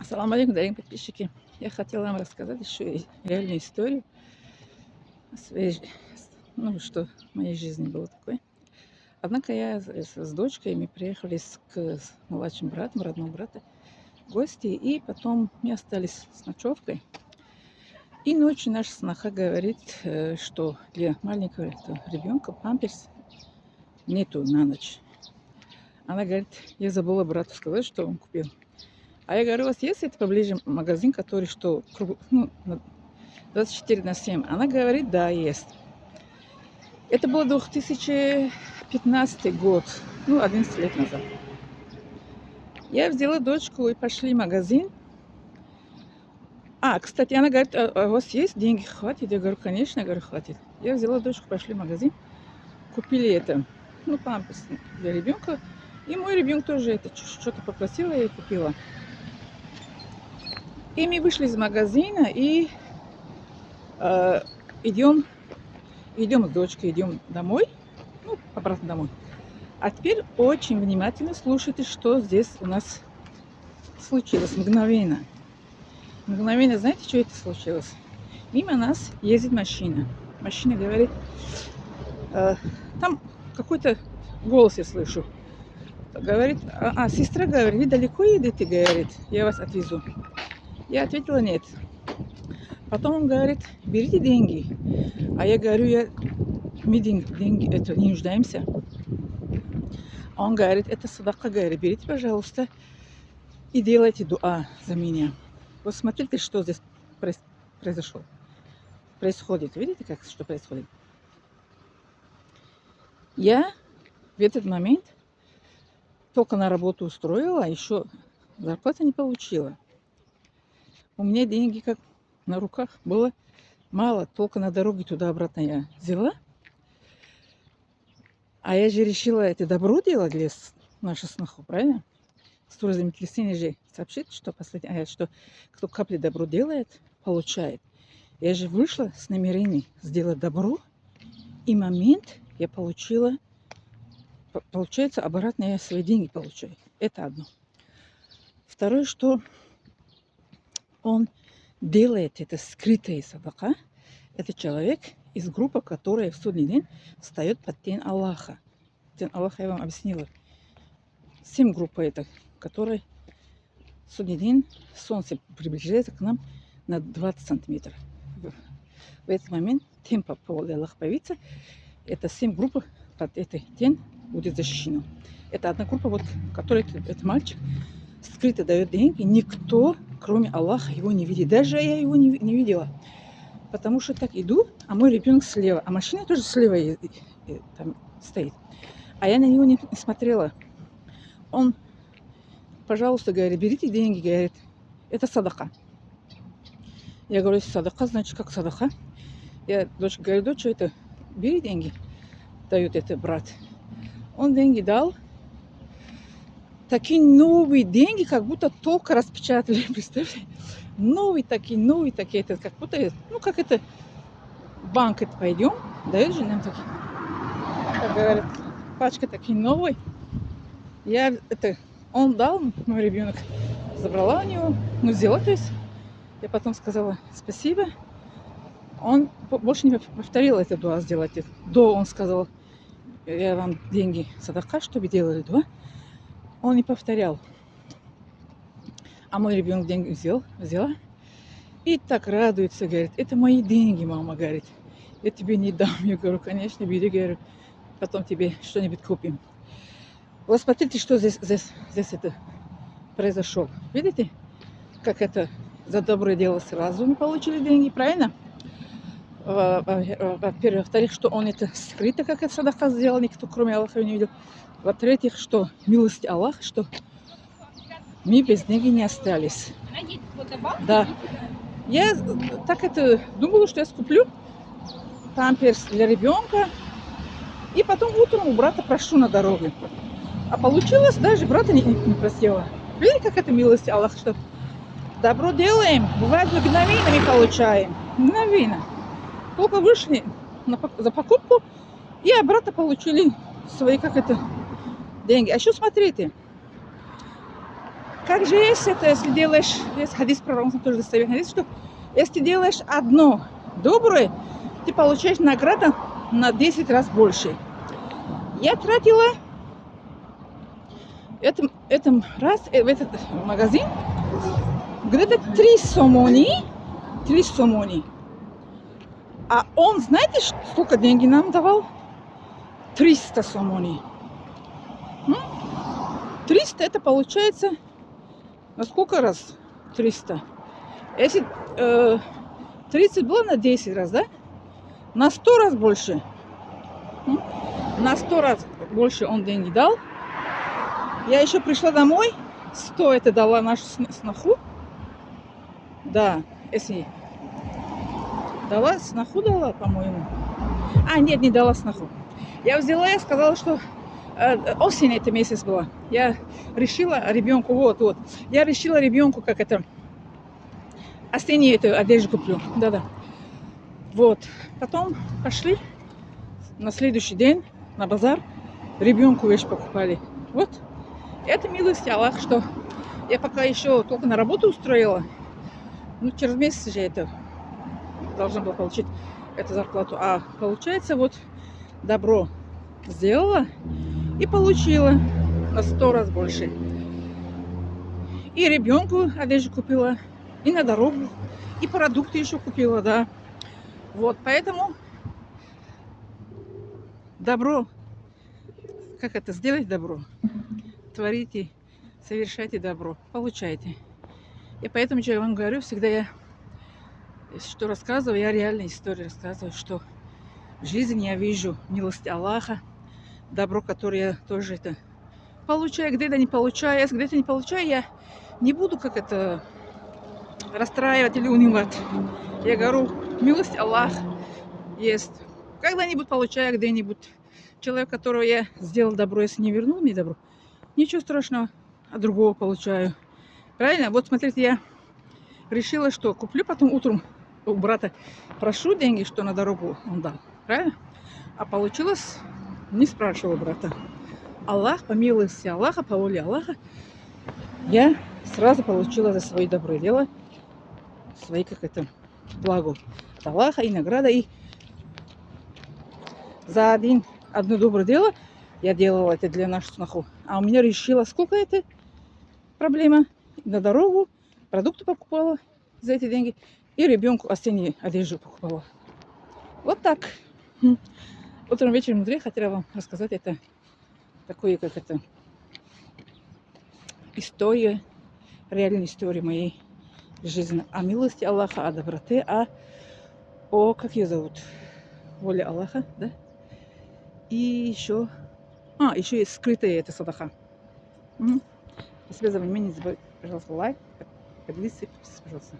Ассаламу алейкум, дорогие подписчики. Я хотела вам рассказать еще и реальную историю о своей, что в моей жизни было такое. Однако я с дочкой, мы приехали с младшим братом, родного брата, в гости, и потом мы остались с ночевкой. И ночью наша сноха говорит, что для маленького ребенка памперс нету на ночь. Она говорит, я забыла брату сказать, что он купил. А я говорю, у вас есть это поближе магазин, который 24/7? Она говорит, да, есть. Это был 2015 год, 11 лет назад. Я взяла дочку и пошли в магазин. Кстати, она говорит, у вас есть деньги, хватит? Я говорю, конечно, хватит. Я взяла дочку, пошли в магазин, купили это, памперс для ребенка. И мой ребенок тоже это что-то попросила, я купила. И мы вышли из магазина и идем с дочкой, идем домой, обратно домой. А теперь очень внимательно слушайте, что здесь у нас случилось мгновенно. Мгновенно, знаете, что это случилось? Мимо нас ездит машина. Машина говорит, там какой-то голос я слышу. Говорит, сестра говорит, вы далеко едете, говорит, я вас отвезу. Я ответила, нет. Потом он говорит, берите деньги. А я говорю, мы деньги это не нуждаемся. Он говорит, это садака, говорит, берите, пожалуйста, и делайте дуа за меня. Вот смотрите, что здесь происходит. Видите, что происходит? Я в этот момент только на работу устроила, а еще зарплаты не получила. У меня деньги как на руках было мало, только на дороге туда-обратно я взяла. А я же решила это добро делать для нашей сноху, правильно? Служба землетрясения же сообщит, что что кто капли добро делает, получает. Я же вышла с намерением сделать добро, и момент я получила, получается, обратно я свои деньги получаю. Это одно. Второе, что он делает это скрытое садака, это человек из группы, которая в судный день встает под тень Аллаха. Тень Аллаха я вам объяснила. 7 групп это, которая в судный день солнце приближается к нам на 20 сантиметров. В этот момент тень по поводу Аллаха появится. Это 7 групп под этой тень будет защищена. Это одна группа, вот, которой этот мальчик скрыто дает деньги. Никто, кроме Аллаха, его не видит. Даже я его не видела. Потому что так иду, а мой ребенок слева. А машина тоже слева там стоит. А я на него не смотрела. Он, пожалуйста, говорит, берите деньги, говорит, это садака. Я говорю, садака, значит, как садака? Я дочке говорю, дочь, это, бери деньги, дает это брат. Он деньги дал. Такие новые деньги, как будто только распечатали, представьте. Новые такие, это как будто, как это, в банк это пойдем, дают же нам такие, как говорят, пачка такие новые. Он дал, мой ребенок забрала у него, взяла, то есть, я потом сказала спасибо. Он больше не повторил это дуа сделать. До он сказал, я вам деньги садака, чтобы делали дуа. Он не повторял. А мой ребенок деньги взяла. И так радуется, говорит, это мои деньги, мама, говорит. Я тебе не дам. Я говорю, конечно, бери, говорю, потом тебе что-нибудь купим. Вот смотрите, что здесь это произошло. Видите, как это за доброе дело сразу мы получили деньги, правильно? Во-первых. Во-вторых, что он это скрыто, как это садака сделал, никто кроме Аллаха не видел. Во-третьих, что милость Аллаха, что мы без денег не остались. Да. Я так это думала, что я скуплю памперс для ребенка. И потом утром у брата прошу на дороге. А получилось, даже брата не просила. Видите, как это милость Аллаха, что добро делаем, бывает мгновенно мы получаем. Мгновенно. Только вышли за покупку, и обратно получили свои, деньги. А еще смотрите, Как же есть это, если делаешь, есть хадис пророка, тоже достоверный хадис, что если делаешь одно доброе, ты получаешь награду на 10 раз больше. Я тратила этом раз в этот магазин где-то 3 сомони. А он, знаете, сколько денег нам давал? 300 сомони. 300 это получается на сколько раз? 300. Если 30 было на 10 раз, да? На 100 раз больше. На 100 раз больше он деньги дал. Я еще пришла домой. 100 это дала нашу сноху. Да, если дала, сноху дала, по-моему. А, нет, не дала сноху. Я взяла и сказала, что осень это месяц была. Я решила ребенку, вот. Я решила ребенку, как это, осеннюю эту одежду куплю. Да-да. Вот. Потом пошли на следующий день на базар. Ребенку вещь покупали. Вот. Это милость Аллах, что я пока еще только на работу устроила. Ну, через месяц же это должна была получить эту зарплату. А получается, вот добро сделала и получила на 100 раз больше. И ребенку одежду купила, и на дорогу, и продукты еще купила, да. Вот, поэтому добро, как это сделать добро? Творите, совершайте добро, получайте. И поэтому, что я вам говорю, всегда я что рассказываю, я реальные истории рассказываю, что в жизни я вижу милость Аллаха, добро, которое я тоже это получаю, где-то не получаю. Если где-то не получаю, я не буду как это расстраивать или унывать. Я говорю, милость Аллах есть. Когда-нибудь получаю, где-нибудь. Человек, которого я сделал добро, если не вернул мне добро, ничего страшного, а другого получаю. Правильно? Вот смотрите, я решила, что куплю потом утром у брата, прошу деньги, что на дорогу он дал. Правильно? А получилось, не спрашивала брата. Аллах, по милости Аллаха, по воле Аллаха, я сразу получила за свои добрые дела, свои, как это, благо от Аллаха и награда. И за одно доброе дело я делала это для нашей сноху. А у меня решила, сколько это проблема. На дорогу продукты покупала за эти деньги. И ребенку осеннюю одежду покупала. Вот так. Утром, вечером, внутри хотела вам рассказать это такое, как это, история, реальная история моей жизни. О милости Аллаха, о доброте, как ее зовут? Воля Аллаха, да? И еще есть скрытая это садаха. Спасибо за внимание. Не забывайте, пожалуйста, лайк, поделитесь, пожалуйста.